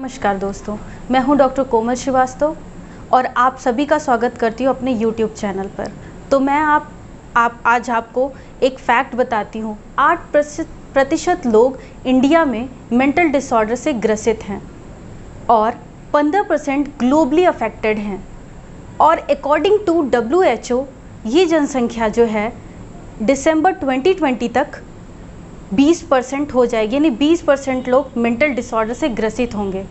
नमस्कार दोस्तों, मैं हूं डॉक्टर कोमल श्रीवास्तव और आप सभी का स्वागत करती हूं अपने YouTube चैनल पर। तो मैं आज आपको एक फैक्ट बताती हूं। 8% लोग इंडिया में मेंटल डिसऑर्डर से ग्रसित हैं और 15% ग्लोबली अफेक्टेड हैं। और अकॉर्डिंग टू WHO ये जनसंख्या जो है दिसंबर 2020 तक 20% हो जाएगी, यानी 20% लोग मेंटल डिसऑर्डर से ग्रसित होंगे।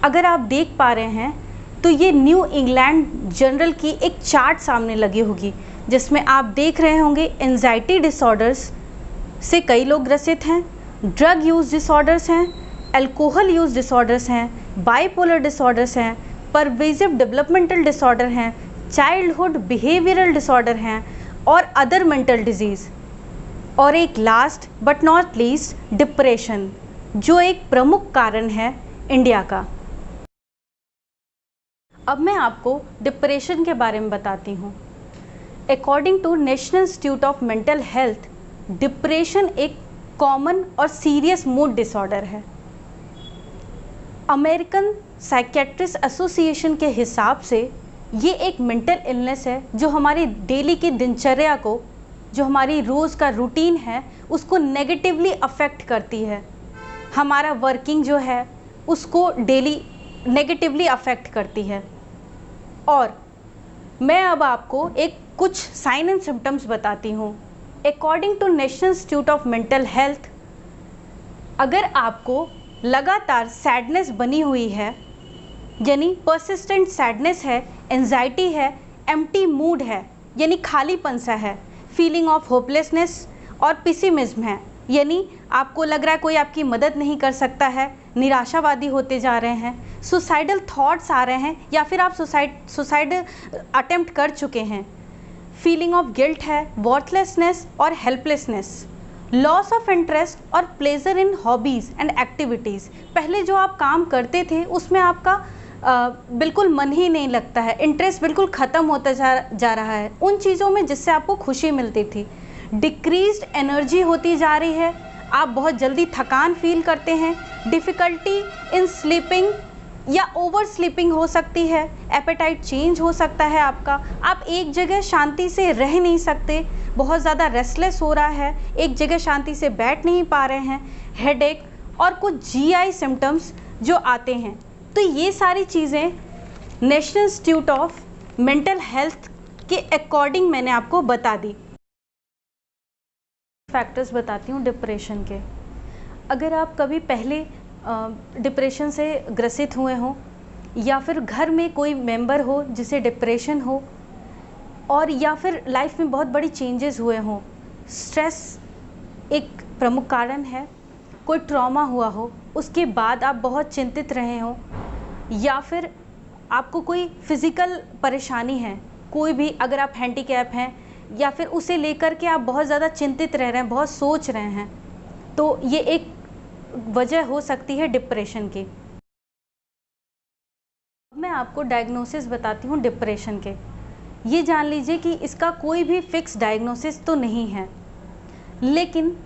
अगर आप देख पा रहे हैं तो ये न्यू इंग्लैंड जर्नल की एक चार्ट सामने लगी होगी, जिसमें आप देख रहे होंगे एंजाइटी डिसऑर्डर्स से कई लोग ग्रसित हैं, ड्रग यूज डिसऑर्डर्स हैं, अल्कोहल यूज डिसऑर्डर्स हैं, बाइपोलर डिसऑर्डर्स हैं, परवेजिव डेवलपमेंटल डिसऑर्डर हैं, चाइल्डहुड बिहेवियरल डिसऑर्डर हैं और अदर मेंटल डिजीज़। और एक last but not least depression, जो एक प्रमुख कारण है इंडिया का। अब मैं आपको डिप्रेशन के बारे में बताती हूँ। According to National Institute of Mental Health, depression एक कॉमन और सीरियस मूड डिसऑर्डर है। अमेरिकन साइकियाट्रिस्ट एसोसिएशन के हिसाब से ये एक मेंटल इलनेस है जो हमारी डेली की दिनचर्या को, जो हमारी रोज़ का रूटीन है, उसको नेगेटिवली अफेक्ट करती है। हमारा वर्किंग जो है उसको डेली नेगेटिवली अफेक्ट करती है। और मैं अब आपको कुछ साइन एंड सिम्टम्स बताती हूँ। According to National Institute of Mental Health, अगर आपको लगातार सैडनेस बनी हुई है, यानी परसिस्टेंट सैडनेस है, एंजाइटी है, एम्प्टी मूड है यानी खालीपन सा है, फीलिंग ऑफ होपलेसनेस और पिसिमिज्म है, यानी आपको लग रहा है कोई आपकी मदद नहीं कर सकता है, निराशावादी होते जा रहे हैं, सुसाइडल थॉट्स आ रहे हैं या फिर आप सुसाइड अटेम्प्ट कर चुके हैं, फीलिंग ऑफ गिल्ट है, वर्थलेसनेस और हेल्पलेसनेस, लॉस ऑफ इंटरेस्ट और pleasure in hobbies and activities. पहले जो आप काम करते थे उसमें आपका बिल्कुल मन ही नहीं लगता है, इंटरेस्ट बिल्कुल ख़त्म होता जा रहा है उन चीज़ों में जिससे आपको खुशी मिलती थी। डिक्रीज्ड एनर्जी होती जा रही है, आप बहुत जल्दी थकान फील करते हैं, डिफ़िकल्टी इन स्लीपिंग या ओवर स्लीपिंग हो सकती है, एपेटाइट चेंज हो सकता है आपका, आप एक जगह शांति से रह नहीं सकते, बहुत ज़्यादा रेस्टलेस हो रहा है, एक जगह शांति से बैठ नहीं पा रहे हैं, हेडेक और कुछ GI सिम्टम्स जो आते हैं। तो ये सारी चीज़ें national Institute of Mental health के अकॉर्डिंग मैंने आपको बता दी। फैक्टर्स बताती हूँ डिप्रेशन के। अगर आप कभी पहले डिप्रेशन से ग्रसित हुए हों या फिर घर में कोई मेंबर हो जिसे डिप्रेशन हो, और या फिर लाइफ में बहुत बड़ी चेंजेस हुए हों, स्ट्रेस एक प्रमुख कारण है, कोई ट्रॉमा हुआ हो, उसके बाद आप बहुत चिंतित रहे हों, या फिर आपको कोई फिज़िकल परेशानी है, कोई भी, अगर आप हैंडीकैप हैं या फिर उसे लेकर के आप बहुत ज़्यादा चिंतित रह रहे हैं, बहुत सोच रहे हैं, तो ये एक वजह हो सकती है डिप्रेशन की। मैं आपको डायग्नोसिस बताती हूँ डिप्रेशन के। ये जान लीजिए कि इसका कोई भी फिक्स डायग्नोसिस तो नहीं है, लेकिन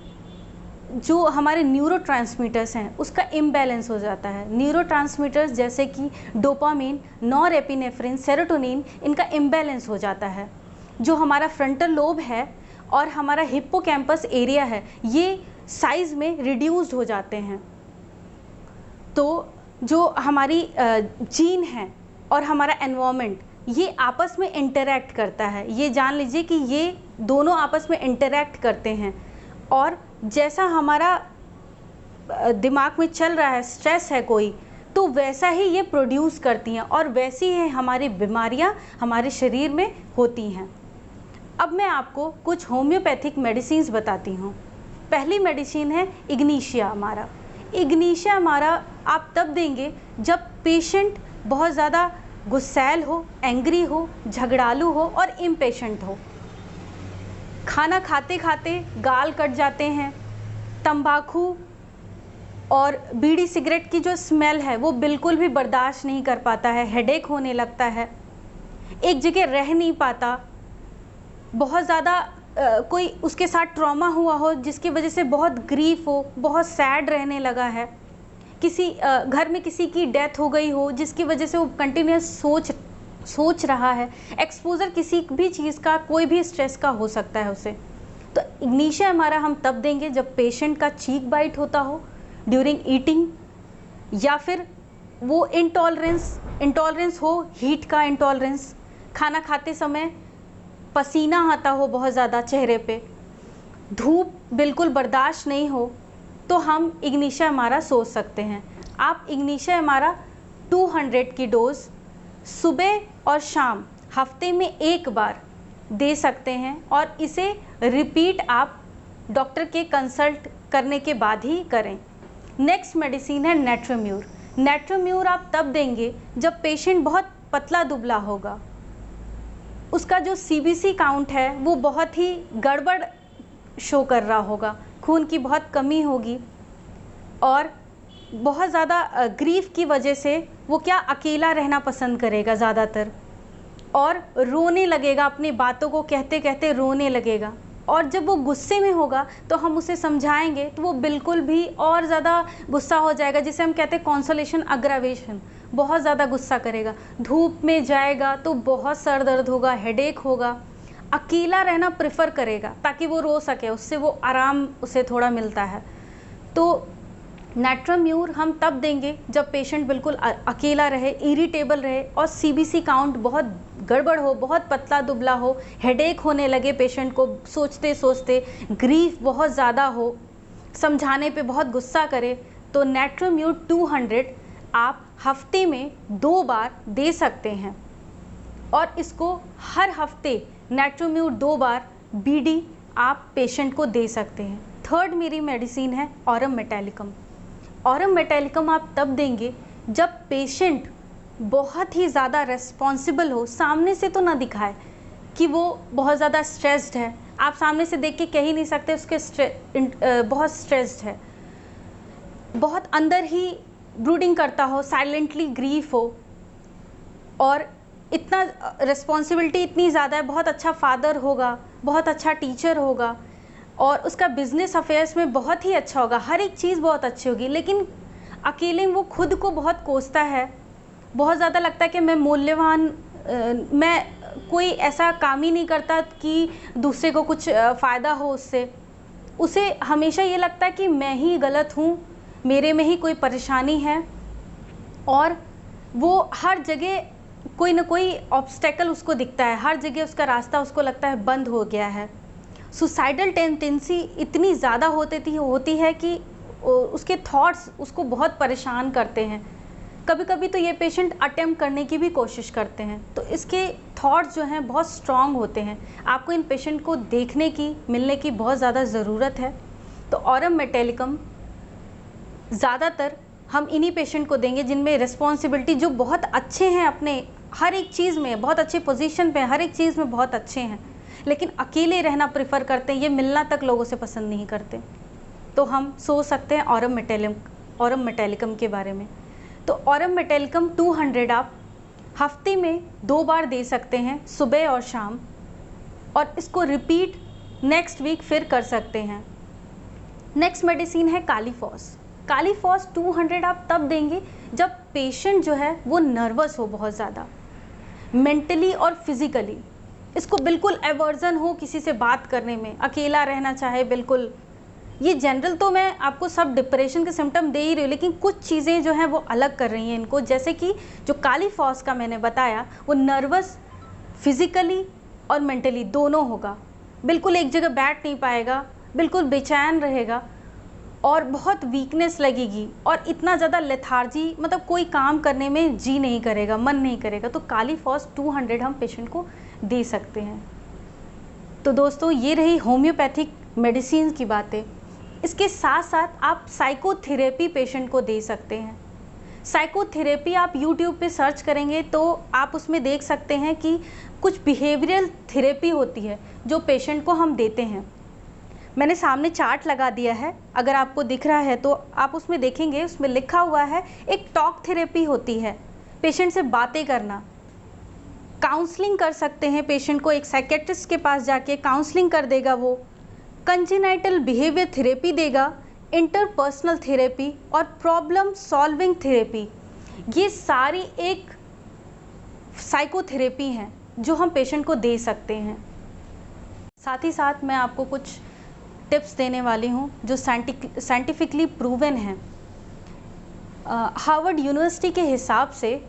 जो हमारे न्यूरोट्रांसमीटर्स हैं उसका इम्बैलेंस हो जाता है। न्यूरोट्रांसमीटर्स जैसे कि डोपामिन, नॉरएपिनेफ्रिन, सेरोटोनिन, इनका इम्बैलेंस हो जाता है। जो हमारा फ्रंटल लोब है और हमारा हिप्पोकैम्पस एरिया है, ये साइज में रिड्यूस्ड हो जाते हैं। तो जो हमारी जीन है और हमारा एनवायरनमेंट, ये आपस में इंटरैक्ट करता है। ये जान लीजिए कि ये दोनों आपस में इंटरैक्ट करते हैं, और जैसा हमारा दिमाग में चल रहा है, स्ट्रेस है कोई, तो वैसा ही ये प्रोड्यूस करती हैं और वैसी ही हमारी बीमारियां हमारे शरीर में होती हैं। अब मैं आपको कुछ होम्योपैथिक मेडिसिन्स बताती हूँ। पहली मेडिसिन है इग्नीशिया अमारा। इग्नीशिया अमारा आप तब देंगे जब पेशेंट बहुत ज़्यादा गुस्सैल हो, एंग्री हो, झगड़ालू हो और इम्पेशेंट हो, खाना खाते खाते गाल कट जाते हैं, तंबाकू और बीड़ी सिगरेट की जो स्मेल है वो बिल्कुल भी बर्दाश्त नहीं कर पाता है, हेडेक होने लगता है, एक जगह रह नहीं पाता, बहुत ज़्यादा कोई उसके साथ ट्रॉमा हुआ हो जिसकी वजह से बहुत ग्रीफ हो, बहुत सैड रहने लगा है, किसी घर में किसी की डेथ हो गई हो जिसकी वजह से वो कंटिन्यूस सोच रहा है, एक्सपोज़र किसी भी चीज़ का, कोई भी स्ट्रेस का हो सकता है उसे। तो इग्निशिया एमारा हम तब देंगे जब पेशेंट का चीक बाइट होता हो ड्यूरिंग ईटिंग, या फिर वो इंटॉलरेंस हो, हीट का इंटॉलरेंस, खाना खाते समय पसीना आता हो बहुत ज़्यादा चेहरे पे, धूप बिल्कुल बर्दाश्त नहीं हो, तो हम इग्निशिया एमारा सोच सकते हैं। आप इग्निशिया एमारा 200 की डोज सुबह और शाम हफ्ते में एक बार दे सकते हैं, और इसे रिपीट आप डॉक्टर के कंसल्ट करने के बाद ही करें। नेक्स्ट मेडिसिन है नेट्रोम्यूर। नेट्रोम्यूर आप तब देंगे जब पेशेंट बहुत पतला दुबला होगा, उसका जो सीबीसी काउंट है वो बहुत ही गड़बड़ शो कर रहा होगा, खून की बहुत कमी होगी, और बहुत ज़्यादा ग्रीफ की वजह से वो क्या अकेला रहना पसंद करेगा ज़्यादातर, और रोने लगेगा, अपनी बातों को कहते कहते रोने लगेगा। और जब वो गुस्से में होगा तो हम उसे समझाएंगे तो वो बिल्कुल भी और ज़्यादा गुस्सा हो जाएगा, जिसे हम कहते हैं कॉन्सोलेशन अग्रावेशन, बहुत ज़्यादा गुस्सा करेगा। धूप में जाएगा तो बहुत सर दर्द होगा, हेडेक होगा, अकेला रहना प्रेफर करेगा ताकि वो रो सके, उससे वो आराम उसे थोड़ा मिलता है। तो नेट्रोम्यूर हम तब देंगे जब पेशेंट बिल्कुल अकेला रहे, इरिटेबल रहे, और सीबीसी काउंट बहुत गड़बड़ हो, बहुत पतला दुबला हो, हेडेक होने लगे पेशेंट को सोचते सोचते, ग्रीफ बहुत ज़्यादा हो, समझाने पे बहुत गुस्सा करे। तो नेट्रोम्यूर 200 आप हफ्ते में 2 बार दे सकते हैं, और इसको हर हफ्ते नेट्रोम्यूर 2 बार बीडी आप पेशेंट को दे सकते हैं। थर्ड मेरी मेडिसिन है ऑरम मेटालिकम। ऑरम मेटालिकम आप तब देंगे जब पेशेंट बहुत ही ज़्यादा रेस्पॉन्सिबल हो, सामने से तो ना दिखाए कि वो बहुत ज़्यादा स्ट्रेस्ड है, आप सामने से देख के कह ही नहीं सकते उसके बहुत स्ट्रेस्ड है, बहुत अंदर ही ब्रूडिंग करता हो, साइलेंटली ग्रीफ हो, और इतना रिस्पॉन्सिबिलिटी इतनी ज़्यादा है, बहुत अच्छा फादर होगा, बहुत अच्छा टीचर होगा, और उसका बिजनेस अफेयर्स में बहुत ही अच्छा होगा, हर एक चीज़ बहुत अच्छी होगी, लेकिन अकेले वो खुद को बहुत कोसता है, बहुत ज़्यादा लगता है कि मैं मूल्यवान, मैं कोई ऐसा काम ही नहीं करता कि दूसरे को कुछ फ़ायदा हो उससे, उसे हमेशा ये लगता है कि मैं ही गलत हूँ, मेरे में ही कोई परेशानी है, और वो हर जगह कोई ना कोई ऑब्स्टेकल उसको दिखता है, हर जगह उसका रास्ता उसको लगता है बंद हो गया है। सुसाइडल टेंडेंसी इतनी ज़्यादा होती है कि उसके थॉट्स उसको बहुत परेशान करते हैं। कभी कभी तो ये पेशेंट अटेम्प्ट करने की भी कोशिश करते हैं, तो इसके थॉट्स जो हैं बहुत स्ट्रॉन्ग होते हैं। आपको इन पेशेंट को देखने की, मिलने की बहुत ज़्यादा ज़रूरत है। तो ऑरम मेटालिकम ज़्यादातर हम इन्हीं पेशेंट को देंगे जिनमें रिस्पॉन्सिबिलिटी, जो बहुत अच्छे हैं, अपने हर एक चीज़ में बहुत अच्छे पोजीशन पे, हर एक चीज़ में बहुत अच्छे हैं, लेकिन अकेले रहना प्रेफर करते हैं, ये मिलना तक लोगों से पसंद नहीं करते। तो हम सोच सकते हैं ऑरम मेटालिकम के बारे में। तो ऑरम मेटालिकम 200 आप हफ्ते में 2 बार दे सकते हैं, सुबह और शाम, और इसको रिपीट नेक्स्ट वीक फिर कर सकते हैं। नेक्स्ट मेडिसिन है कालीफॉस। कालीफॉस 200 आप तब देंगे जब पेशेंट जो है वो नर्वस हो, बहुत ज़्यादा मेंटली और फिज़िकली, इसको बिल्कुल एवर्जन हो किसी से बात करने में, अकेला रहना चाहे बिल्कुल। ये जनरल तो मैं आपको सब डिप्रेशन के सिम्टम दे ही रही हूँ, लेकिन कुछ चीज़ें जो हैं वो अलग कर रही हैं इनको, जैसे कि जो कालीफॉस का मैंने बताया, वो नर्वस, फिज़िकली और मेंटली दोनों होगा, बिल्कुल एक जगह बैठ नहीं पाएगा, बिल्कुल बेचैन रहेगा, और बहुत वीकनेस लगेगी, और इतना ज़्यादा लेथार्जी, मतलब कोई काम करने में जी नहीं करेगा, मन नहीं करेगा। तो कालीफॉस 200 हम पेशेंट को दे सकते हैं। तो दोस्तों, ये रही होम्योपैथिक मेडिसिन की बातें। इसके साथ साथ आप साइकोथेरेपी पेशेंट को दे सकते हैं। साइकोथेरेपी आप यूट्यूब पे सर्च करेंगे तो आप उसमें देख सकते हैं कि कुछ बिहेवियरल थेरेपी होती है जो पेशेंट को हम देते हैं। मैंने सामने चार्ट लगा दिया है, अगर आपको दिख रहा है तो आप उसमें देखेंगे, उसमें लिखा हुआ है एक टॉक थेरेपी होती है, पेशेंट से बातें करना। काउंसलिंग कर सकते हैं पेशेंट को, एक साइकेट्रिस्ट के पास जाके काउंसलिंग कर देगा वो। कंजेनाइटल बिहेवियर थेरेपी देगा इंटरपर्सनल थेरेपी और प्रॉब्लम सॉल्विंग थेरेपी, ये सारी एक साइकोथेरेपी हैं जो हम पेशेंट को दे सकते हैं। साथ ही साथ मैं आपको कुछ टिप्स देने वाली हूँ जो साइंटिफिकली प्रूवन हैं। हार्वर्ड यूनिवर्सिटी के हिसाब से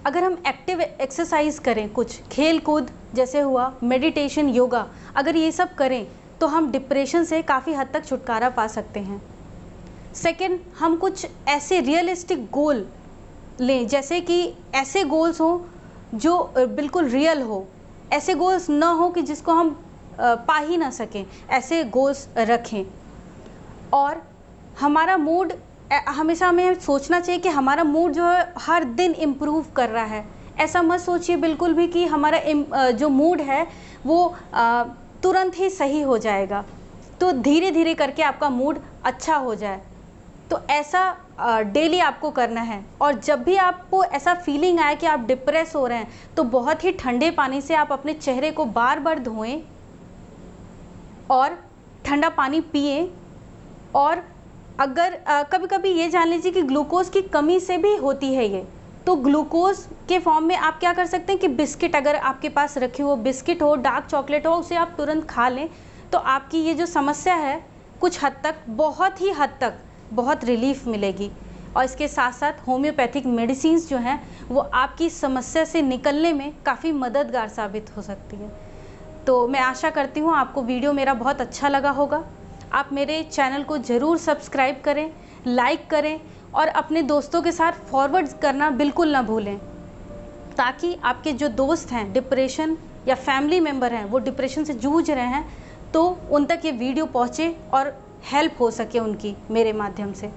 अगर हम एक्टिव एक्सरसाइज करें, कुछ खेल कूद जैसे हुआ, मेडिटेशन, योगा, अगर ये सब करें तो हम डिप्रेशन से काफ़ी हद तक छुटकारा पा सकते हैं। सेकंड, हम कुछ ऐसे रियलिस्टिक गोल लें, जैसे कि ऐसे गोल्स हों जो बिल्कुल रियल हो, ऐसे गोल्स ना हो कि जिसको हम पा ही ना सकें, ऐसे गोल्स रखें। और हमारा मूड, हमेशा हमें सोचना चाहिए कि हमारा मूड जो है हर दिन इम्प्रूव कर रहा है। ऐसा मत सोचिए बिल्कुल भी कि हमारा जो मूड है वो तुरंत ही सही हो जाएगा, तो धीरे धीरे करके आपका मूड अच्छा हो जाए। तो ऐसा डेली आपको करना है। और जब भी आपको ऐसा फीलिंग आए कि आप डिप्रेस हो रहे हैं, तो बहुत ही ठंडे पानी से आप अपने चेहरे को बार बार धोएं और ठंडा पानी पिएं। और अगर कभी कभी ये जान लीजिए कि ग्लूकोज की कमी से भी होती है ये, तो ग्लूकोज के फॉर्म में आप क्या कर सकते हैं कि बिस्किट, अगर आपके पास रखी हो बिस्किट हो, डार्क चॉकलेट हो, उसे आप तुरंत खा लें, तो आपकी ये जो समस्या है कुछ हद तक, बहुत ही हद तक बहुत रिलीफ मिलेगी। और इसके साथ साथ होम्योपैथिक मेडिसिन्स जो हैं वो आपकी समस्या से निकलने में काफ़ी मददगार साबित हो सकती है। तो मैं आशा करती हूँ आपको वीडियो मेरा बहुत अच्छा लगा होगा। आप मेरे चैनल को ज़रूर सब्सक्राइब करें, लाइक करें और अपने दोस्तों के साथ फॉरवर्ड करना बिल्कुल ना भूलें, ताकि आपके जो दोस्त हैं डिप्रेशन या फैमिली मेम्बर हैं वो डिप्रेशन से जूझ रहे हैं, तो उन तक ये वीडियो पहुँचे और हेल्प हो सके उनकी मेरे माध्यम से।